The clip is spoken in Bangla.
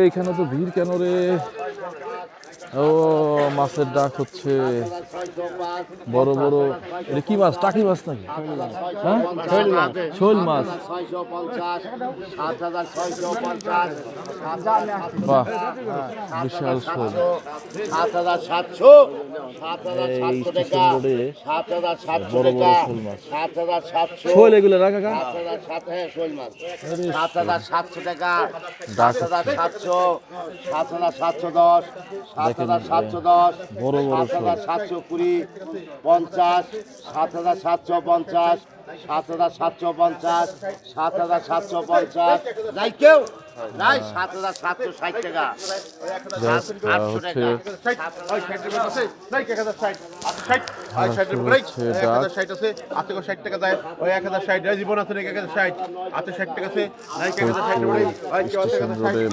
এখানে তো ভিড় কেন রে? ও মাছের ডাক হচ্ছে, বড় বড়। এটা কি মাছ? টাকি মাছ নাকি? হ্যাঁ, শোল মাছ। বাহ, বিশাল শোল। এই সুন্দরে বড় বড় শোল মাছ। শোল এগুলো না কাকা? 7,700 টাকা, ডাক 7,700, 7,710, 7,710, বড় বড় শোল। 7,720, 50, 7,750, 7,750, 7,750, নাই কেউ নাই, 7,760 টাকা, হচ্ছে স্টেশন রোডে